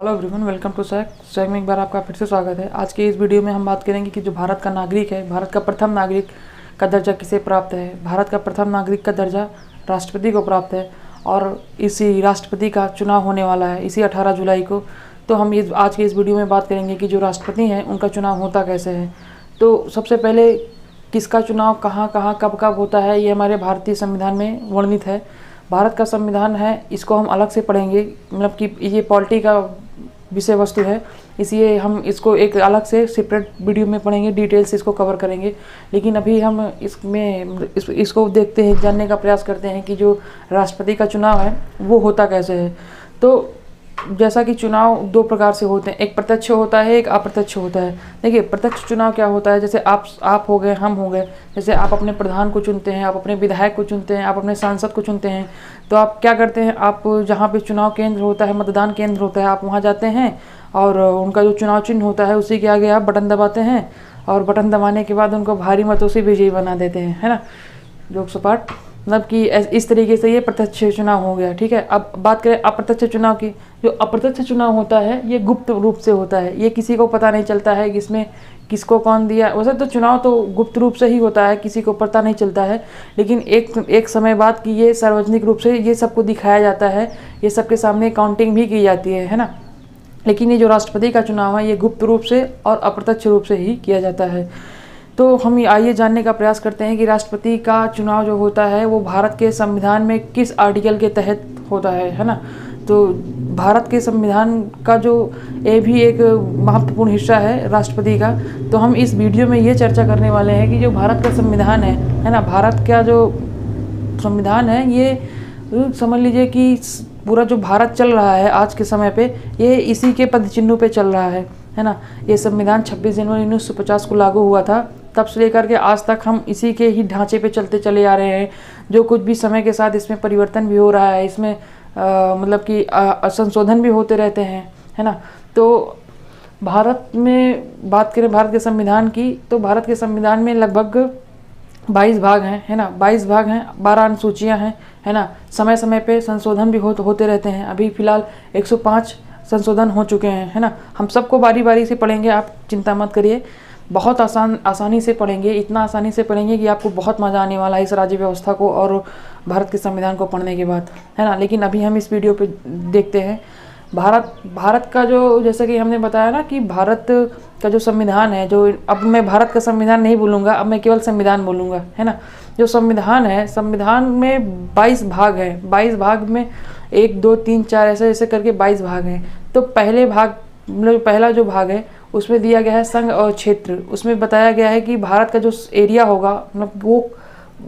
Hello everyone, welcome to सैक में एक बार आपका फिर से स्वागत है। आज के इस वीडियो में हम बात करेंगे कि जो भारत का नागरिक है, भारत का प्रथम नागरिक का दर्जा किसे प्राप्त है। भारत का प्रथम नागरिक का दर्जा राष्ट्रपति को प्राप्त है और इसी राष्ट्रपति का चुनाव होने वाला है इसी 18 जुलाई को। तो हम आज के इस वीडियो में बात करेंगे कि जो राष्ट्रपति हैं उनका चुनाव होता कैसे है। तो सबसे पहले किसका चुनाव कहाँ कहाँ कब कब होता है, ये हमारे भारतीय संविधान में वर्णित है। भारत का संविधान है, इसको हम अलग से पढ़ेंगे, मतलब कि ये पॉलिटी का विषय वस्तु है, इसलिए हम इसको एक अलग से सेपरेट वीडियो में पढ़ेंगे, डिटेल से इसको कवर करेंगे। लेकिन अभी हम इसको देखते हैं, जानने का प्रयास करते हैं कि जो राष्ट्रपति का चुनाव है वो होता कैसे है। तो जैसा कि चुनाव दो प्रकार से होते हैं, एक प्रत्यक्ष होता है, एक अप्रत्यक्ष होता है। देखिए, प्रत्यक्ष चुनाव क्या होता है, जैसे आप हो गए, हम हो गए, जैसे आप अपने प्रधान को चुनते हैं, आप अपने विधायक को चुनते हैं, आप अपने सांसद को चुनते हैं। तो आप क्या करते हैं, आप जहाँ पे चुनाव केंद्र होता है, मतदान केंद्र होता है, आप वहाँ जाते हैं और उनका जो चुनाव चिन्ह होता है उसी के आगे आप बटन दबाते हैं और बटन दबाने के बाद उनको भारी मतों से विजयी बना देते हैं, है ना। जोक सपाट, मतलब कि इस तरीके से ये प्रत्यक्ष चुनाव हो गया। ठीक है, अब बात करें अप्रत्यक्ष चुनाव की। जो अप्रत्यक्ष चुनाव होता है ये गुप्त रूप से होता है, ये किसी को पता नहीं चलता है कि इसमें किसको कौन दिया। वैसे तो चुनाव तो गुप्त रूप से ही होता है, किसी को पता नहीं चलता है, लेकिन एक समय बाद कि ये सार्वजनिक रूप से ये सबको दिखाया जाता है, ये सबके सामने काउंटिंग भी की जाती है ना। लेकिन ये जो राष्ट्रपति का चुनाव है ये गुप्त रूप से और अप्रत्यक्ष रूप से ही किया जाता है। तो हम आइए जानने का प्रयास करते हैं कि राष्ट्रपति का चुनाव जो होता है वो भारत के संविधान में किस आर्टिकल के तहत होता है ना। तो भारत के संविधान का जो ये भी एक महत्वपूर्ण हिस्सा है राष्ट्रपति का। तो हम इस वीडियो में ये चर्चा करने वाले हैं कि जो भारत का संविधान है ना, भारत का जो संविधान है ये समझ लीजिए कि पूरा जो भारत चल रहा है आज के समय पे, ये इसी के पदचिन्हों पे चल रहा है ना। ये संविधान 26 जनवरी 1950 को लागू हुआ था, तब से लेकर के आज तक हम इसी के ही ढांचे पे चलते चले आ रहे हैं। जो कुछ भी समय के साथ इसमें परिवर्तन भी हो रहा है, इसमें मतलब कि संशोधन भी होते रहते हैं, है ना। तो भारत में बात करें भारत के संविधान की, तो भारत के संविधान में लगभग 22 भाग हैं, है ना। 22 भाग हैं, 12 अनुसूचियाँ हैं, है ना। समय समय पे संशोधन भी होते रहते हैं। अभी फ़िलहाल 105 संशोधन हो चुके हैं, है ना। हम सबको बारी बारी से पढ़ेंगे, आप चिंता मत करिए। बहुत आसानी से पढ़ेंगे, इतना आसानी से पढ़ेंगे कि आपको बहुत मज़ा आने वाला है इस राज्य व्यवस्था को और भारत के संविधान को पढ़ने के बाद, है ना। लेकिन अभी हम इस वीडियो पे देखते हैं भारत का जो, जैसे कि हमने बताया ना कि भारत का जो संविधान है, जो अब मैं भारत का संविधान नहीं बोलूँगा, अब मैं केवल संविधान बोलूँगा, है ना। जो संविधान है, संविधान में 22 भाग हैं। 22 भाग में 1 2 3 4 ऐसे ऐसे करके 22 भाग हैं। तो पहले भाग, मतलब पहला जो भाग है उसमें दिया गया है संघ और क्षेत्र। उसमें बताया गया है कि भारत का जो एरिया होगा, मतलब वो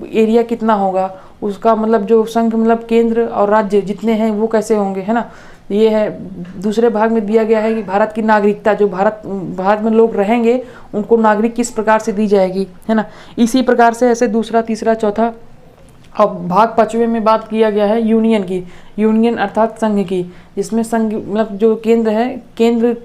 एरिया कितना होगा, उसका मतलब जो संघ मतलब केंद्र और राज्य जितने हैं वो कैसे होंगे, है ना। ये है। दूसरे भाग में दिया गया है कि भारत की नागरिकता, जो भारत में लोग रहेंगे उनको नागरिक किस प्रकार से दी जाएगी, है ना। इसी प्रकार से ऐसे दूसरा तीसरा चौथा। अब भाग 5वें में बात किया गया है यूनियन की, यूनियन अर्थात संघ की, जिसमें संघ मतलब जो केंद्र है, केंद्र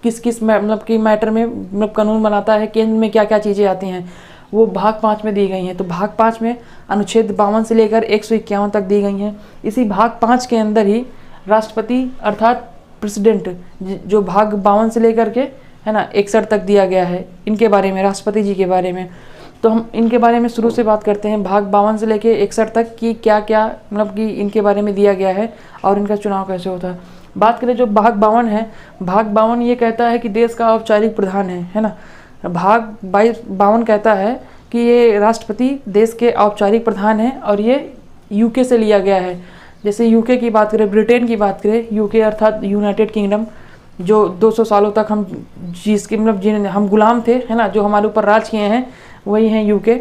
किस मतलब कि मैटर में मतलब कानून बनाता है, केंद्र में क्या क्या चीज़ें आती हैं, वो भाग 5 में दी गई हैं। तो भाग 5 में अनुच्छेद 52 से लेकर 151 तक दी गई हैं। इसी भाग 5 के अंदर ही राष्ट्रपति अर्थात प्रेसिडेंट, जो भाग 52 से लेकर के, है ना, 61 तक दिया गया है इनके बारे में, राष्ट्रपति जी के बारे में। तो हम इनके बारे में शुरू से बात करते हैं, भाग 52 से लेकर 61 तक की क्या क्या मतलब कि इनके बारे में दिया गया है और इनका चुनाव कैसे होता है। बात करें जो भाग 52 है, भाग 52 ये कहता है कि देश का औपचारिक प्रधान है ना। भाग 52 कहता है कि ये राष्ट्रपति देश के औपचारिक प्रधान है और ये यूके से लिया गया है। जैसे यूके की बात करें, ब्रिटेन की बात करें, यूके अर्थात यूनाइटेड किंगडम, जो 200 सालों तक हम जिसके मतलब जिन हम गुलाम थे, है ना, जो हमारे ऊपर राज किए हैं वही हैं यूके।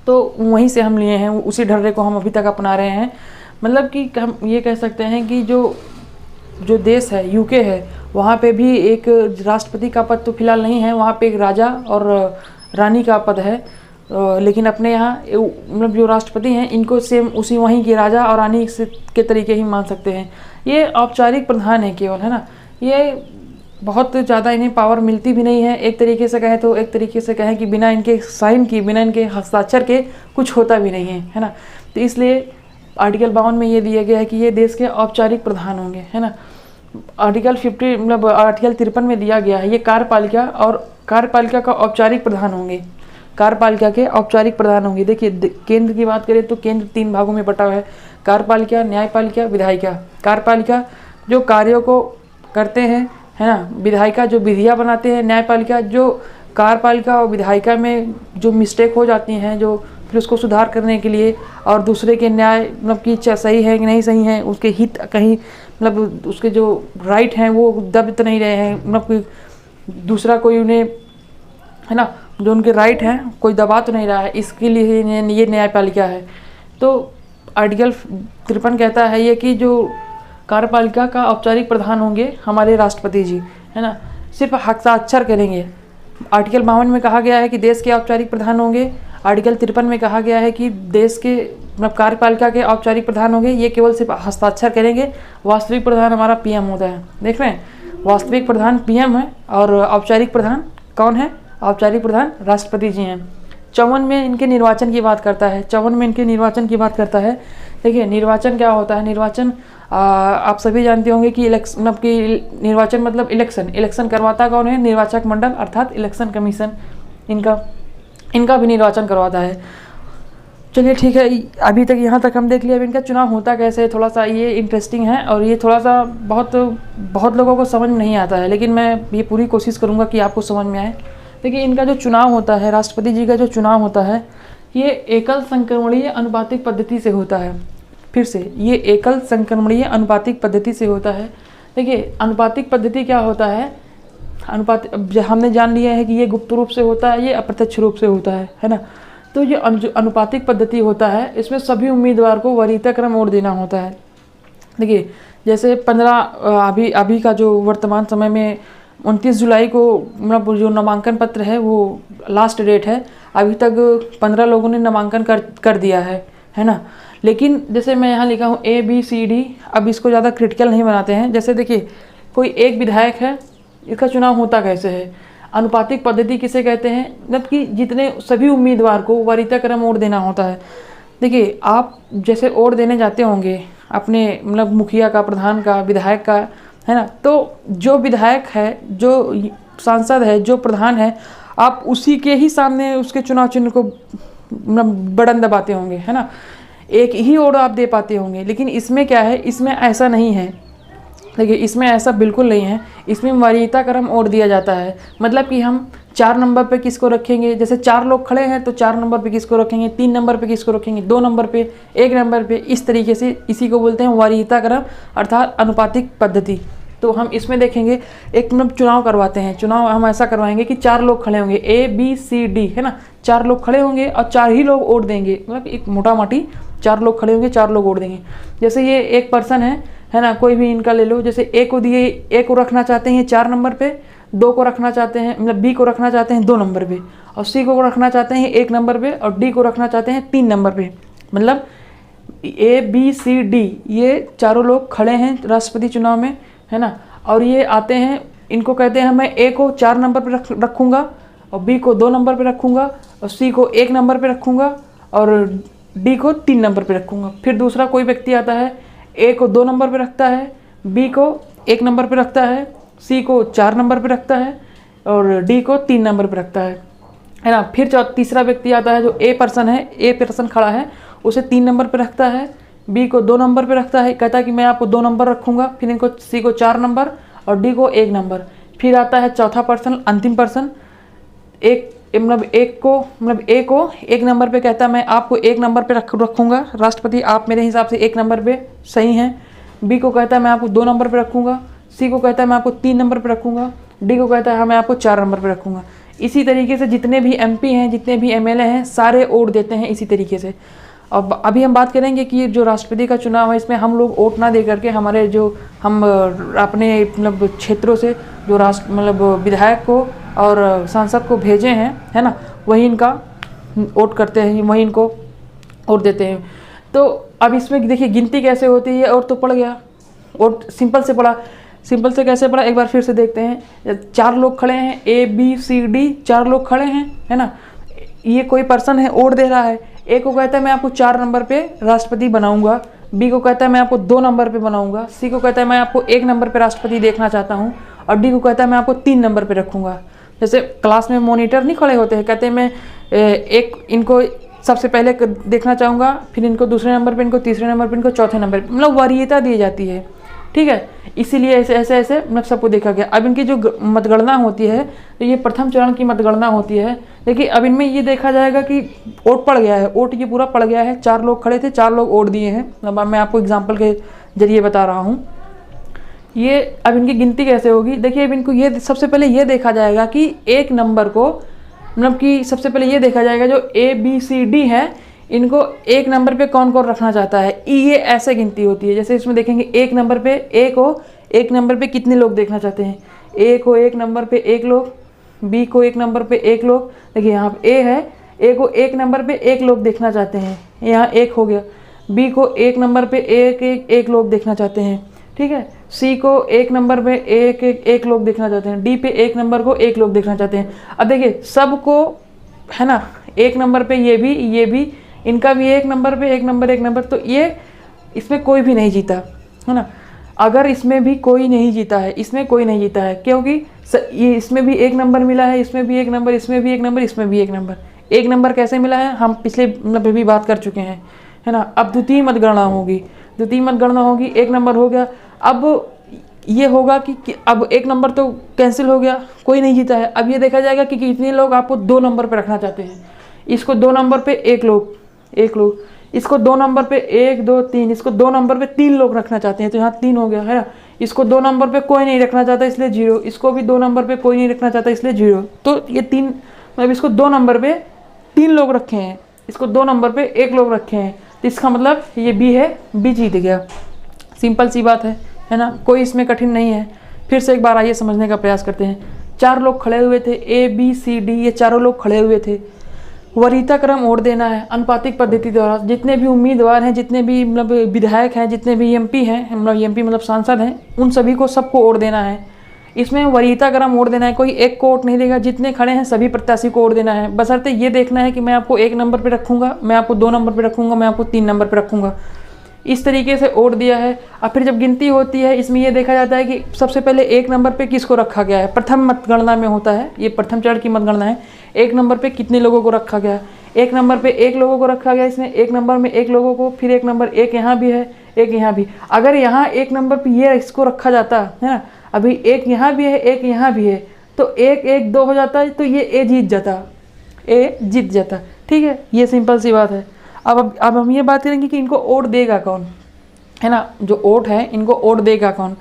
तो वहीं से हम लिए हैं, उसी ढर्रे को हम अभी तक अपना रहे हैं। मतलब कि हम ये कह सकते हैं कि जो देश है यूके है, वहाँ पे भी एक राष्ट्रपति का पद तो फिलहाल नहीं है, वहाँ पे एक राजा और रानी का पद है। लेकिन अपने यहाँ मतलब जो राष्ट्रपति हैं इनको सेम उसी वहीं के राजा और रानी के तरीके ही मान सकते हैं। ये औपचारिक प्रधान है केवल, है ना। ये बहुत ज़्यादा इन्हें पावर मिलती भी नहीं है, एक तरीके से कहें तो। एक तरीके से कहें कि बिना इनके साइन की, बिना इनके हस्ताक्षर के कुछ होता भी नहीं है ना। तो इसलिए आर्टिकल 52 में ये दिया गया है कि ये देश के औपचारिक प्रधान होंगे, है ना। आर्टिकल 50 मतलब आर्टिकल 53 में दिया गया है। ये कार्यपालिका और कार्यपालिका का औपचारिक प्रधान होंगे, कार्यपालिका के औपचारिक प्रधान होंगे। देखिए केंद्र की बात करें तो केंद्र 3 भागों में बटा हुआ है, कार्यपालिका, न्यायपालिका, विधायिका। कार्यपालिका जो कार्यों को करते हैं, है ना, विधायिका जो विधियाँ बनाते हैं, न्यायपालिका जो कार्यपालिका और विधायिका में जो मिस्टेक हो जाती हैं, जो फिर उसको सुधार करने के लिए और दूसरे के न्याय मतलब कि सही है कि नहीं सही है, उसके हित कहीं मतलब उसके जो राइट हैं वो दब तो नहीं रहे हैं, मतलब कोई दूसरा कोई उन्हें, है ना, जो उनके राइट हैं कोई दबा तो नहीं रहा है, इसके लिए ये न्यायपालिका है। तो आर्टिकल 53 कहता है ये कि जो कार्यपालिका का औपचारिक प्रधान होंगे हमारे राष्ट्रपति जी, है ना, सिर्फ हस्ताक्षर करेंगे। आर्टिकल 52 में कहा गया है कि देश के औपचारिक प्रधान होंगे, आर्टिकल 53 में कहा गया है कि देश के मतलब कार्यपालिका के औपचारिक प्रधान होंगे, ये केवल सिर्फ हस्ताक्षर करेंगे। वास्तविक प्रधान हमारा पीएम होता है, देख रहे हैं, वास्तविक प्रधान पीएम है और औपचारिक प्रधान कौन है? औपचारिक प्रधान राष्ट्रपति जी हैं। 54 में इनके निर्वाचन की बात करता है, 54 में इनके निर्वाचन की बात करता है। देखिए निर्वाचन क्या होता है? निर्वाचन आप सभी जानते होंगे कि इलेक्शन मतलब कि निर्वाचन मतलब इलेक्शन करवाता कौन है? निर्वाचक मंडल अर्थात इलेक्शन कमीशन इनका भी निर्वाचन करवाता है। चलिए ठीक है, अभी तक यहाँ तक हम देख लिया। अब इनका चुनाव होता कैसे है, थोड़ा सा ये इंटरेस्टिंग है और ये थोड़ा सा बहुत लोगों को समझ में नहीं आता है, लेकिन मैं ये पूरी कोशिश करूँगा कि आपको समझ में आए। देखिए इनका जो चुनाव होता है, राष्ट्रपति जी का जो चुनाव होता है, ये एकल संक्रमणीय अनुपातिक पद्धति से होता है। फिर से ये एकल संक्रमणीय अनुपातिक पद्धति से होता है। देखिए अनुपातिक पद्धति क्या होता है? हमने जान लिया है कि ये गुप्त रूप से होता है, ये अप्रत्यक्ष रूप से होता है ना। तो ये अनुपातिक पद्धति होता है, इसमें सभी उम्मीदवार को वरीयता क्रम वोट देना होता है। देखिए जैसे 15 अभी का जो वर्तमान समय में 29 जुलाई को मतलब जो नामांकन पत्र है वो लास्ट डेट है। अभी तक 15 लोगों ने नामांकन कर दिया है ना। लेकिन जैसे मैं यहाँ लिखा हूँ ABCD, अब इसको ज़्यादा क्रिटिकल नहीं बनाते हैं। जैसे देखिए कोई एक विधायक है, इसका चुनाव होता कैसे है? अनुपातिक पद्धति किसे कहते हैं? मतलब कि जितने सभी उम्मीदवार को वरीयता क्रम वोट देना होता है। देखिए आप जैसे वोट देने जाते होंगे अपने मतलब मुखिया का, प्रधान का, विधायक का, है ना, तो जो विधायक है, जो सांसद है, जो प्रधान है, आप उसी के ही सामने उसके चुनाव चिन्ह को मतलब बटन दबाते होंगे, है ना, एक ही वोट आप दे पाते होंगे। लेकिन इसमें क्या है? इसमें ऐसा नहीं है। देखिए इसमें ऐसा बिल्कुल नहीं है, इसमें वरीयता क्रम वोट दिया जाता है। मतलब कि हम 4 नंबर पे किसको रखेंगे? जैसे 4 लोग खड़े हैं तो 4 नंबर पे किसको रखेंगे, 3 नंबर पे किसको रखेंगे, 2 नंबर पे, 1 नंबर पे, इस तरीके से इसी को बोलते हैं वरीयता क्रम अर्थात अनुपातिक पद्धति। तो हम इसमें देखेंगे एक मतलब चुनाव करवाते हैं, चुनाव हम ऐसा करवाएंगे कि 4 लोग खड़े होंगे, ABCD, है ना, 4 लोग खड़े होंगे और 4 ही लोग वोट देंगे। मतलब एक मोटा मोटी 4 लोग खड़े होंगे, 4 लोग वोट देंगे। जैसे ये एक पर्सन है ना, कोई भी इनका ले लो, जैसे A को दिए, A को रखना चाहते हैं 4 नंबर पे, 2 को रखना चाहते हैं मतलब B को रखना चाहते हैं 2 नंबर पे, और C को रखना चाहते हैं 1 नंबर पे, और D को रखना चाहते हैं 3 नंबर पे। मतलब ABCD ये चारों लोग खड़े हैं राष्ट्रपति चुनाव में, है ना, और ये आते हैं, इनको कहते हैं मैं A को 4 नंबर पे रखूँगा, और B को 2 नंबर पे रखूँगा, और C को 1 नंबर पे रखूँगा, और D को 3 नंबर पे रखूँगा। फिर दूसरा कोई व्यक्ति आता है, A को 2 नंबर पे रखता है, B को 1 नंबर पे रखता है, C को 4 नंबर पे रखता है, और D को 3 नंबर पे रखता है ना। फिर तीसरा व्यक्ति आता है, जो A पर्सन खड़ा है, उसे 3 नंबर पे रखता है, B को 2 नंबर पे रखता है, कहता है कि मैं आपको 2 नंबर रखूँगा। फिर इनको C को 4 नंबर और D को 1 नंबर। फिर आता है चौथा पर्सन, अंतिम पर्सन, A को 1 नंबर पे कहता है मैं आपको 1 नंबर पे रखूँगा राष्ट्रपति, आप मेरे हिसाब से 1 नंबर पे सही हैं। B को कहता है मैं आपको 2 नंबर पे रखूँगा, C को कहता है मैं आपको 3 नंबर पे रखूँगा, D को कहता है हाँ मैं आपको 4 नंबर पे रखूँगा। इसी तरीके से जितने भी MP हैं, जितने भी MLA हैं, सारे वोट देते हैं इसी तरीके से। अब अभी हम बात करेंगे कि जो राष्ट्रपति का चुनाव है, इसमें हम लोग वोट ना दे करके हमारे जो हम अपने मतलब क्षेत्रों से जो मतलब विधायक को और सांसद को भेजे हैं, है ना, वही इनका वोट करते हैं, वही इनको वोट देते हैं। तो अब इसमें देखिए गिनती कैसे होती है, और तो पड़ गया वोट, सिंपल से कैसे पड़ा एक बार फिर से देखते हैं। 4 लोग खड़े हैं, ABCD 4 लोग खड़े हैं, है ना, ये कोई पर्सन है वोट दे रहा है। A को कहता है मैं आपको 4 नंबर पे राष्ट्रपति बनाऊंगा, बी को कहता है मैं आपको 2 नंबर पे बनाऊंगा, सी को कहता है मैं आपको 1 नंबर पे राष्ट्रपति देखना चाहता हूँ, और डी को कहता है मैं आपको 3 नंबर पे रखूँगा। जैसे क्लास में मॉनिटर नहीं खड़े होते हैं, कहते हैं मैं इनको सबसे पहले देखना चाहूँगा, फिर इनको दूसरे नंबर पे, इनको तीसरे नंबर पे, इनको चौथे नंबर पे, मतलब वरीयता दी जाती है, ठीक है। इसीलिए ऐसे ऐसे ऐसे मतलब सबको देखा गया। अब इनकी जो मतगणना होती है, तो ये प्रथम चरण की मतगणना होती है। देखिए अब इनमें ये देखा जाएगा कि वोट पड़ गया है, वोट ये पूरा पड़ गया है, 4 लोग खड़े थे, 4 लोग वोट दिए हैं। अब मैं आपको एग्जाम्पल के जरिए बता रहा हूँ। ये अब इनकी गिनती कैसे होगी, देखिए अब इनको ये सबसे पहले ये देखा जाएगा कि 1 नंबर को, मतलब कि सबसे पहले ये देखा जाएगा जो ABCD है, इनको 1 नंबर पे कौन कौन रखना चाहता है। ये ऐसे गिनती होती है। जैसे इसमें देखेंगे 1 नंबर पे ए को 1 नंबर पे कितने लोग देखना चाहते हैं, ए को 1 नंबर पे 1 लोग, बी को 1 नंबर पे 1 लोग। देखिए यहाँ पे ए है, ए को 1 नंबर पे 1 लोग देखना चाहते हैं, यहाँ 1 हो गया। बी को 1 नंबर पे 1 लोग देखना चाहते हैं, ठीक है। सी को 1 नंबर पे 1 लोग देखना चाहते हैं, डी पे 1 नंबर को 1 लोग देखना चाहते हैं। अब देखिए सबको है ना, 1 नंबर पे ये भी, इनका भी 1 नंबर पे 1 नंबर, तो ये इसमें कोई भी नहीं जीता है ना। अगर इसमें भी कोई नहीं जीता है, इसमें कोई नहीं जीता है, क्योंकि ये इसमें भी 1 नंबर मिला है, इसमें भी 1 नंबर, इसमें भी 1 नंबर, इसमें भी 1 नंबर। 1 नंबर कैसे मिला है हम पिछले मतलब भी बात कर चुके हैं, है ना। अब द्वितीय मतगणना होगी, 1 नंबर हो गया। अब ये होगा कि अब 1 नंबर तो कैंसिल हो गया, कोई नहीं जीता है। अब ये देखा जाएगा कि कितने लोग आपको 2 नंबर पे रखना चाहते हैं। इसको 2 नंबर पे 1 लोग, इसको 2 नंबर पे 1 2 3, इसको 2 नंबर पे 3 लोग रखना चाहते हैं, तो यहाँ 3 हो गया, है ना। इसको 2 नंबर पे कोई नहीं रखना चाहता इसलिए 0, इसको भी 2 नंबर पे कोई नहीं रखना चाहता इसलिए 0। तो ये 3 मतलब इसको 2 नंबर पे 3 लोग रखे हैं, इसको 2 नंबर पे 1 लोग रखे हैं, तो इसका मतलब ये बी है, बी जीत गया। सिंपल सी बात है ना, कोई इसमें कठिन नहीं है। फिर से एक बार आइए समझने का प्रयास करते हैं। 4 लोग खड़े हुए थे, ABCD, ये चारों लोग खड़े हुए थे। वरीयता क्रम वोट देना है अनुपातिक पद्धति द्वारा। जितने भी उम्मीदवार हैं, जितने भी मतलब विधायक हैं, जितने भी MP हैं, मतलब MP मतलब सांसद हैं, उन सभी को सबको वोट देना है। इसमें वरीयता क्रम वोट देना है, कोई एक को वोट नहीं देगा, जितने खड़े हैं सभी प्रत्याशी को वोट देना है। बशर्ते ये देखना है कि मैं आपको 1 नंबर पर रखूँगा, मैं आपको 2 नंबर पर रखूँगा, मैं आपको 3 नंबर पर रखूँगा। इस तरीके से वोट दिया है। अब फिर जब गिनती होती है, इसमें यह देखा जाता है कि सबसे पहले 1 नंबर पे किसको रखा गया है। प्रथम मतगणना में होता है, ये प्रथम चरण की मतगणना है। 1 नंबर पे कितने लोगों को रखा गया, 1 नंबर पे 1 लोगों को रखा गया। इसमें 1 नंबर में 1 लोगों को, फिर 1 नंबर 1 यहाँ भी है, 1 यहाँ भी। अगर यहाँ 1 नंबर पे ये इसको रखा जाता है ना, अभी 1 यहाँ भी है, 1 यहाँ भी है, तो 1 1 2 हो जाता है, तो ये ए जीत जाता, ठीक है। ये सिंपल सी बात है। अब हम ये बात करेंगे कि इनको वोट देगा कौन, है ना। जो वोट है इनको वोट देगा कौन,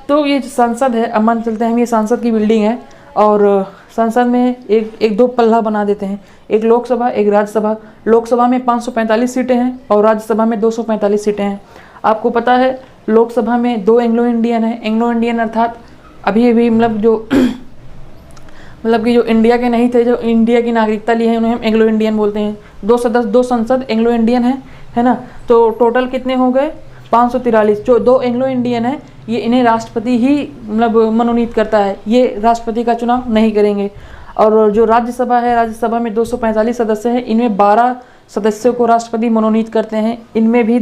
तो ये संसद है। अब मान चलते हैं हम, ये संसद की बिल्डिंग है, और संसद में एक 2 पल्ला बना देते हैं, एक लोकसभा, एक राज्यसभा। लोकसभा में 545 सीटें हैं और राज्यसभा में 245 सीटें हैं। आपको पता है लोकसभा में 2 एंग्लो इंडियन है। एंग्लो इंडियन अर्थात अभी मतलब जो मतलब कि जो इंडिया के नहीं थे, जो इंडिया की नागरिकता ली है, उन्हें हम एंग्लो इंडियन बोलते हैं। 2 संसद एंग्लो इंडियन है ना। तो टोटल कितने हो गए, 543। जो 2 एंग्लो इंडियन है, ये इन्हें राष्ट्रपति ही मतलब मनोनीत करता है, ये राष्ट्रपति का चुनाव नहीं करेंगे। और जो राज्यसभा है, राज्यसभा में 245 सदस्य हैं, इनमें 12 सदस्यों को राष्ट्रपति मनोनीत करते हैं। इनमें भी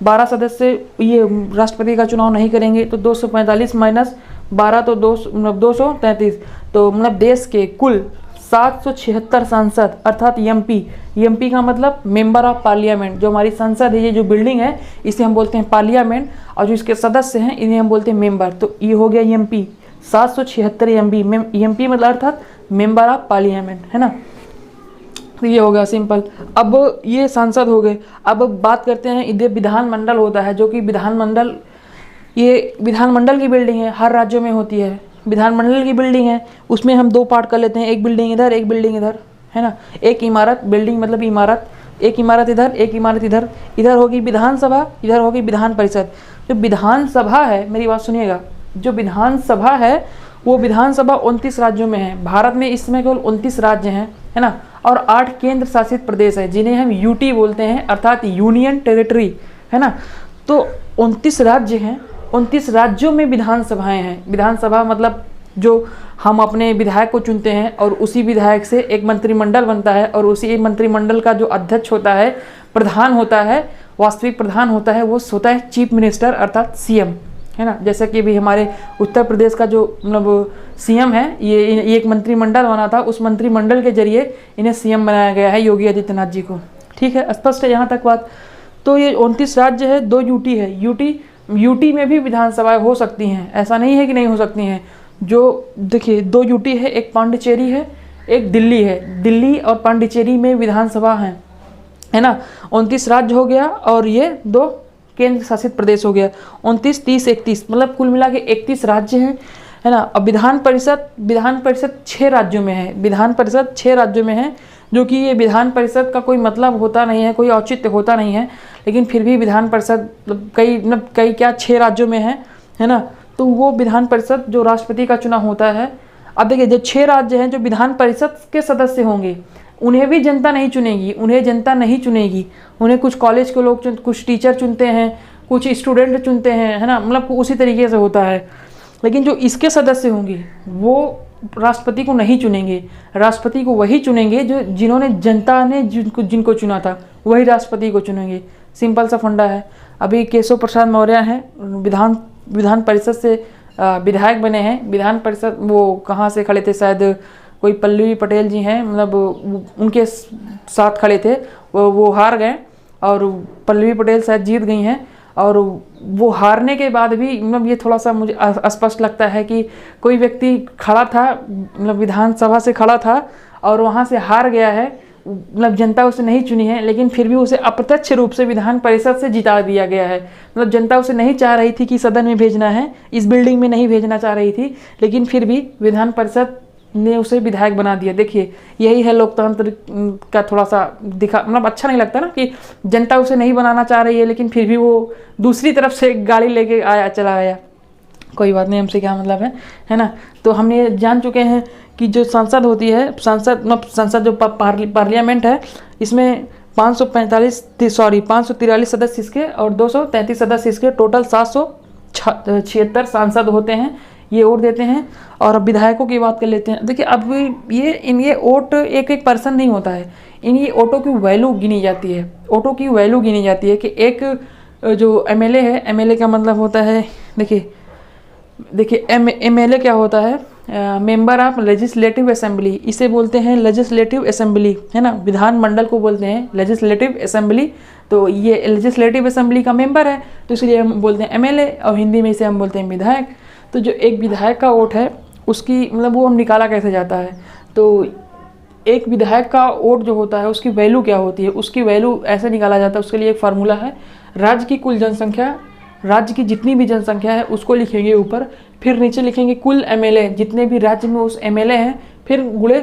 12 सदस्य ये राष्ट्रपति का चुनाव नहीं करेंगे। तो 245 माइनस 12 तो 233, तो मतलब देश के कुल 776 सांसद अर्थात MP का मतलब मेंबर ऑफ पार्लियामेंट। जो हमारी संसद है, ये जो बिल्डिंग है, इसे हम बोलते हैं पार्लियामेंट, और जो इसके सदस्य हैं इन्हें हम बोलते हैं मेंबर। तो ये हो गया MP, 776 MP मतलब अर्थात मेंबर ऑफ पार्लियामेंट, है ना। तो ये हो गया सिंपल। अब ये सांसद हो गए। अब बात करते हैं, इधर विधानमंडल होता है, जो कि विधानमंडल, ये विधानमंडल की बिल्डिंग है, हर राज्यों में होती है। विधानमंडल की बिल्डिंग है, उसमें हम 2 पार्ट कर लेते हैं, एक बिल्डिंग इधर, एक बिल्डिंग इधर, है ना। एक इमारत, बिल्डिंग मतलब इमारत, एक इमारत इधर, एक इमारत इधर। इधर होगी विधानसभा, इधर होगी विधान परिषद। जो विधानसभा है, मेरी बात सुनिएगा, जो विधानसभा है वो विधानसभा 29 राज्यों में है। भारत में इस समय केवल 29 राज्य हैं, है ना, और 8 केंद्र शासित प्रदेश है, जिन्हें हम UT बोलते हैं, अर्थात यूनियन टेरिटरी, है ना। तो 29 राज्य हैं, 29 राज्यों में विधानसभाएं हैं। विधानसभा मतलब जो हम अपने विधायक को चुनते हैं और उसी विधायक से एक मंत्रिमंडल बनता है और उसी मंत्रिमंडल का जो अध्यक्ष होता है, प्रधान होता है, वास्तविक प्रधान होता है, वो होता है चीफ मिनिस्टर अर्थात सीएम, है ना। जैसा कि अभी हमारे उत्तर प्रदेश का जो मतलब सीएम है, ये एक मंत्रिमंडल बना था, उस मंत्रिमंडल के जरिए इन्हें सीएम बनाया गया है, योगी आदित्यनाथ जी को। ठीक है, स्पष्ट है यहाँ तक बात। तो ये 29 राज्य है, 2 यूटी है। यूटी में भी विधानसभाएं हो सकती हैं, ऐसा नहीं है कि नहीं हो सकती हैं। जो देखिए 2 यूटी है, एक पांडिचेरी है, एक दिल्ली है। दिल्ली और पांडिचेरी में विधानसभा है ना। 29 राज्य हो गया और ये 2 केंद्र शासित प्रदेश हो गया। 29, 30, 31 मतलब कुल मिला के 31 राज्य हैं, है ना। अब विधान परिषद 6 राज्यों में है। विधान परिषद 6 राज्यों में है, जो कि ये विधान परिषद का कोई मतलब होता नहीं है, कोई औचित्य होता नहीं है, लेकिन फिर भी विधान परिषद कई क्या 6 राज्यों में है ना। तो वो विधान परिषद जो राष्ट्रपति का चुनाव होता है। अब देखिए जो 6 राज्य हैं जो विधान परिषद के सदस्य होंगे, उन्हें भी जनता नहीं चुनेगी, उन्हें कुछ कॉलेज के लोग कुछ टीचर चुनते हैं, कुछ स्टूडेंट चुनते हैं, है ना। मतलब उसी तरीके से होता है। लेकिन जो इसके सदस्य होंगे वो राष्ट्रपति को नहीं चुनेंगे। राष्ट्रपति को वही चुनेंगे जो जिन्होंने जनता ने जिनको चुना था, वही राष्ट्रपति को चुनेंगे। सिंपल सा फंडा है। अभी केशव प्रसाद मौर्य हैं, विधान परिषद से विधायक बने हैं। विधान परिषद वो कहाँ से खड़े थे, शायद कोई पल्लवी पटेल जी हैं, मतलब उनके साथ खड़े थे, वो हार गए और पल्लवी पटेल शायद जीत गई हैं। और वो हारने के बाद भी मतलब ये थोड़ा सा मुझे अस्पष्ट लगता है कि कोई व्यक्ति खड़ा था, मतलब विधानसभा से खड़ा था और वहाँ से हार गया है, मतलब जनता उसे नहीं चुनी है, लेकिन फिर भी उसे अप्रत्यक्ष रूप से विधान परिषद से जिता दिया गया है। मतलब जनता उसे नहीं चाह रही थी कि सदन में भेजना है, इस बिल्डिंग में नहीं भेजना चाह रही थी, लेकिन फिर भी विधान परिषद ने उसे विधायक बना दिया। देखिए यही है लोकतंत्र का थोड़ा सा मतलब अच्छा नहीं लगता ना कि जनता उसे नहीं बनाना चाह रही है, लेकिन फिर भी वो दूसरी तरफ से गाड़ी लेके चला आया। कोई बात नहीं, हमसे क्या मतलब है ना। तो हमने ये जान चुके हैं कि जो संसद होती है, संसद जो पार्लियामेंट है, इसमें 543 सदस्य इसके और 233 सदस्य इसके, टोटल 776 सांसद होते हैं, ये वोट देते हैं। और अब विधायकों की बात कर लेते हैं। देखिए अब ये वोट एक पर्सन नहीं होता है, इन ये वोटों की वैल्यू गिनी जाती है। वोटों की वैल्यू गिनी जाती है कि एक जो एमएलए है, एमएलए का मतलब होता है, देखिए एमएलए क्या होता है, मेंबर ऑफ लेजिस्लेटिव असेंबली, इसे बोलते हैं लेजिस्लेटिव असेंबली, है ना। विधानमंडल को बोलते हैं लेजिस्लेटिव असेंबली। तो ये लेजिस्लेटिव असेंबली का मेंबर है, तो इसलिए हम बोलते हैं एमएलए, और हिंदी में इसे हम बोलते हैं विधायक। तो जो एक विधायक का वोट है उसकी मतलब वो हम निकाला कैसे जाता है, तो एक विधायक का वोट जो होता है उसकी वैल्यू क्या होती है, उसकी वैल्यू ऐसे निकाला जाता है। उसके लिए एक फार्मूला है, राज्य की कुल जनसंख्या, राज्य की जितनी भी जनसंख्या है उसको लिखेंगे ऊपर, फिर नीचे लिखेंगे कुल एमएलए, जितने भी राज्य में उस एमएलए हैं, फिर गुणे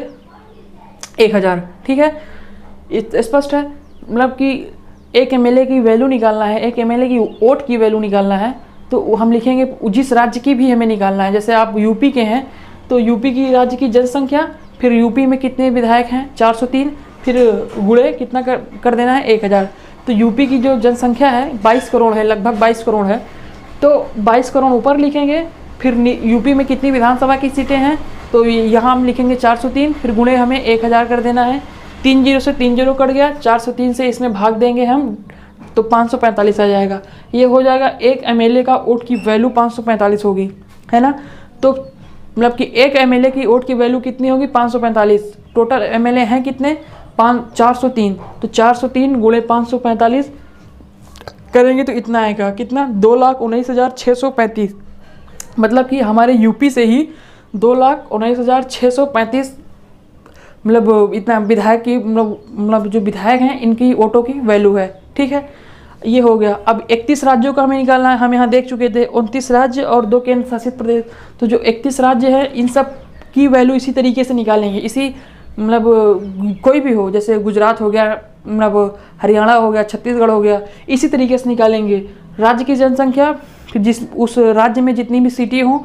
1000। ठीक है, स्पष्ट है। मतलब कि एक एमएलए की वैल्यू निकालना है, एक एमएलए की वोट की वैल्यू निकालना है, तो हम लिखेंगे जिस राज्य की भी हमें निकालना है। जैसे आप यूपी के हैं तो यूपी की राज्य की जनसंख्या, फिर यूपी में कितने विधायक हैं 403, फिर गुणे कितना कर देना है 1000। तो यूपी की जो जनसंख्या है 22 करोड़ है, लगभग 22 करोड़ है, तो 22 करोड़ ऊपर लिखेंगे। फिर यूपी में कितनी विधानसभा की सीटें हैं, तो यहाँ हम लिखेंगे 403, फिर गुणे हमें 1000 कर देना है। 3 0 से 3 0 कट गया, 403 से इसमें भाग देंगे हम तो 545 आ जाएगा। ये हो जाएगा एक एमएलए का वोट की वैल्यू 545 होगी, है ना। तो मतलब कि एक एमएलए की वोट की वैल्यू कितनी होगी 545। टोटल एमएलए हैं कितने 403, तो 403 गुणे 545 करेंगे तो इतना आएगा, कितना 2,19,635। मतलब कि हमारे यूपी से ही 2,19,635 मतलब इतना विधायक की मतलब जो विधायक हैं इनकी वोटों की वैल्यू है। ठीक है, ये हो गया। अब 31 राज्यों का हमें निकालना है। हम यहाँ देख चुके थे 29 राज्य और 2 केंद्र शासित प्रदेश। तो जो 31 राज्य है इन सब की वैल्यू इसी तरीके से निकालेंगे। इसी मतलब कोई भी हो, जैसे गुजरात हो गया, मतलब हरियाणा हो गया, छत्तीसगढ़ हो गया, इसी तरीके से निकालेंगे। राज्य की जनसंख्या, फिर जिस उस राज्य में जितनी भी सीटें हों,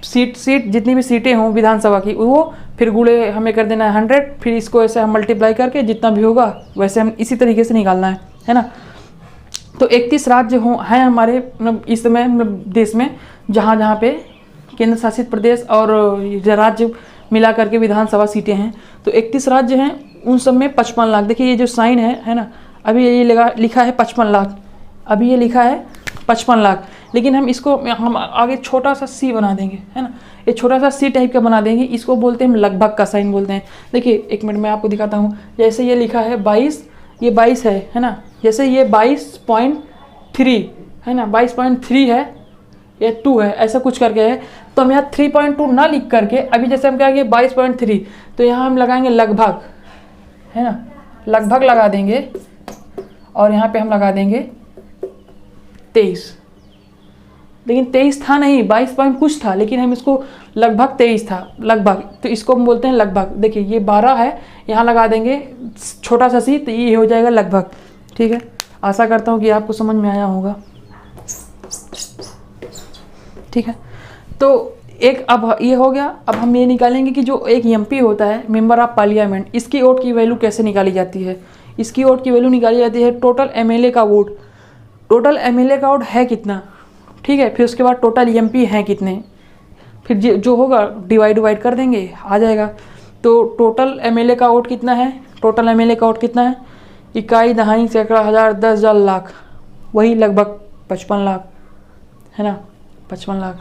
जितनी भी सीटें हों विधानसभा की, वो फिर गुणे हमें कर देना है 100। फिर इसको ऐसे हम मल्टीप्लाई करके जितना भी होगा वैसे हम इसी तरीके से निकालना है ना। तो 31 राज्य हैं हमारे मतलब इस समय मतलब देश में, जहाँ पे केंद्र शासित प्रदेश और राज्य मिला करके विधानसभा सीटें हैं। तो 31 राज्य हैं, उन सब में 55 लाख। देखिए ये जो साइन है ना, अभी ये लिखा है 55 लाख, अभी ये लिखा है 55 लाख, लेकिन हम आगे छोटा सा सी बना देंगे, है ना, ये छोटा सा सी टाइप का बना देंगे। इसको बोलते हैं हम लगभग का साइन बोलते हैं। देखिए एक मिनट में आपको दिखाता हूँ। जैसे ये लिखा है 22, ये 22 है ना, जैसे ये 22.3 है ना, 22.3 है, ये 2 है, ऐसा कुछ करके है। तो हम यहाँ 3.2 ना लिख करके अभी जैसे हम कहेंगे 22.3, तो यहाँ हम लगाएंगे लगभग, है ना, लगभग लगा देंगे, और यहाँ पे हम लगा देंगे 23। लेकिन 23 था नहीं, 22 पॉइंट कुछ था, लेकिन हम इसको लगभग 23 था, लगभग, तो इसको हम बोलते हैं लगभग। देखिए ये 12 है, यहाँ लगा देंगे छोटा सा सी, तो ये हो जाएगा लगभग। ठीक है, आशा करता हूँ कि आपको समझ में आया होगा। ठीक है, तो एक अब ये हो गया। अब हम ये निकालेंगे कि जो एक एमपी होता है, मेंबर ऑफ पार्लियामेंट, इसकी वोट की वैल्यू कैसे निकाली जाती है। इसकी वोट की वैल्यू निकाली जाती है टोटल एमएलए का वोट, टोटल एमएलए का वोट है कितना, ठीक है, फिर उसके बाद टोटल एमपी हैं कितने, फिर जो होगा डिवाइड कर देंगे, आ जाएगा। तो टोटल एमएलए का वोट कितना है, टोटल एमएलए का वोट कितना है, इकाई, दहाई, सैकड़ा, हज़ार, 10,000, लाख, वही लगभग 55 लाख, है ना, 55 लाख।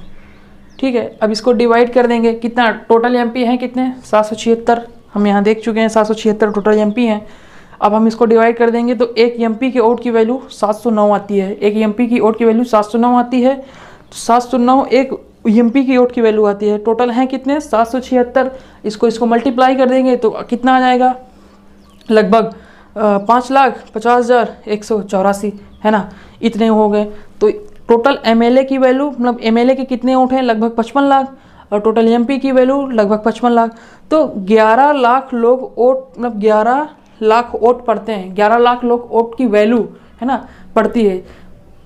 ठीक है, अब इसको डिवाइड कर देंगे, कितना टोटल एमपी हैं कितने, 776, हम यहाँ देख चुके हैं 776 टोटल एमपी हैं। अब हम इसको डिवाइड कर देंगे तो एक एमपी के वोट की वैल्यू 709 आती है, एक एमपी की वोट की वैल्यू 709 आती है, तो 709 एक एमपी की वोट की वैल्यू आती है। टोटल हैं कितने, 776, इसको मल्टीप्लाई कर देंगे तो कितना आ जाएगा, लगभग 5,50,184, है ना, इतने हो गए। तो टोटल एमएलए की वैल्यू, मतलब एमएलए के कितने वोट हैं, लगभग 55 लाख, और टोटल एमपी की वैल्यू लगभग 55 लाख। तो 11 लाख लोग वोट, मतलब 11 लाख वोट पड़ते हैं, 11 लाख लोग वोट की वैल्यू, है ना, पड़ती है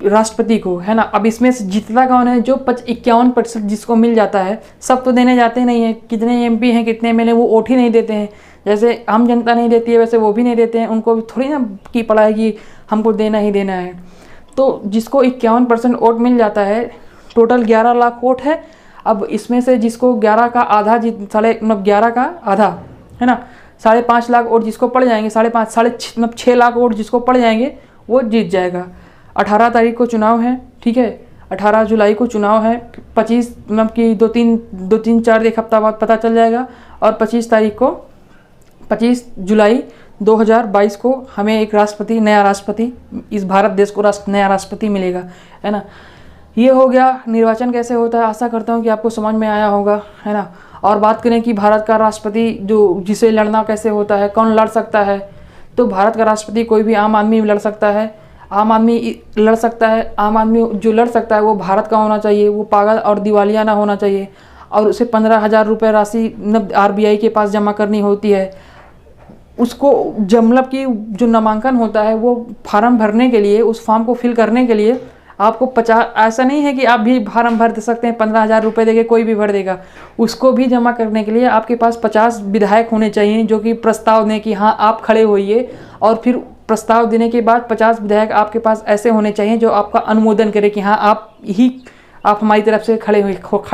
राष्ट्रपति को, है ना। अब इसमें से जीतता कौन है, जो 51% जिसको मिल जाता है, सब तो देने जाते नहीं है, कितने एमपी हैं कितने एमएलए, वो वोट ही नहीं देते हैं। जैसे आम जनता नहीं देती है, वैसे वो भी नहीं देते हैं, उनको भी थोड़ी ना की पड़ा है कि हमको देना ही देना है। तो जिसको 51% वोट मिल जाता है, टोटल 11 लाख वोट है। अब इसमें से जिसको 11 का आधा, 11 का आधा, है ना, 5.5 लाख वोट जिसको पड़ जाएंगे, 6 लाख वोट जिसको पड़ जाएंगे, वो जीत जाएगा। 18 तारीख को चुनाव है, ठीक है, 18 जुलाई को चुनाव है, 25 मतलब कि 2-3-4 एक हफ्ता बाद पता चल जाएगा, और 25 जुलाई 2022 को हमें एक राष्ट्रपति, नया राष्ट्रपति, इस भारत देश को नया राष्ट्रपति मिलेगा, है ना। ये हो गया निर्वाचन कैसे होता है। आशा करता हूँ कि आपको समझ में आया होगा, है ना। और बात करें कि भारत का राष्ट्रपति जिसे लड़ना कैसे होता है, कौन लड़ सकता है, तो भारत का राष्ट्रपति कोई भी आम आदमी लड़ सकता है, आम आदमी लड़ सकता है। आम आदमी जो लड़ सकता है वो भारत का होना चाहिए, वो पागल और दिवालिया ना होना चाहिए, और उसे 15,000 रुपये राशि RBI के पास जमा करनी होती है। उसको मतलब कि जो नामांकन होता है, वो फार्म भरने के लिए, उस फॉर्म को फिल करने के लिए आपको 50, ऐसा नहीं है कि आप भी फार्म भर दे सकते हैं, 15,000 रुपये देके कोई भी भर देगा। उसको भी जमा करने के लिए आपके पास 50 विधायक होने चाहिए, जो कि प्रस्ताव दें कि हाँ आप खड़े होइए, और फिर प्रस्ताव देने के बाद 50 विधायक आपके पास ऐसे होने चाहिए जो आपका अनुमोदन करे कि हाँ आप हमारी तरफ से खड़े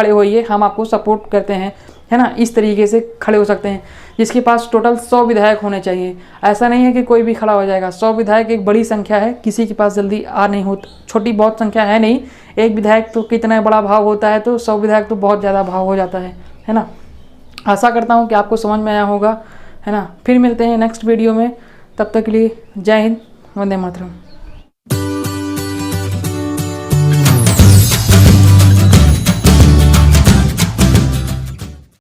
होइए, हम आपको सपोर्ट करते हैं, है ना। इस तरीके से खड़े हो सकते हैं, जिसके पास टोटल 100 विधायक होने चाहिए। ऐसा नहीं है कि कोई भी खड़ा हो जाएगा। 100 विधायक एक बड़ी संख्या है, किसी के पास जल्दी नहीं होता, छोटी बहुत संख्या है नहीं। एक विधायक तो कितना बड़ा भाव होता है, तो 100 विधायक तो बहुत ज़्यादा भाव हो जाता है ना। आशा करता हूँ कि आपको समझ में आया होगा, है ना। फिर मिलते हैं नेक्स्ट वीडियो में, तब तक के लिए जय हिंद, वंदे मातरम।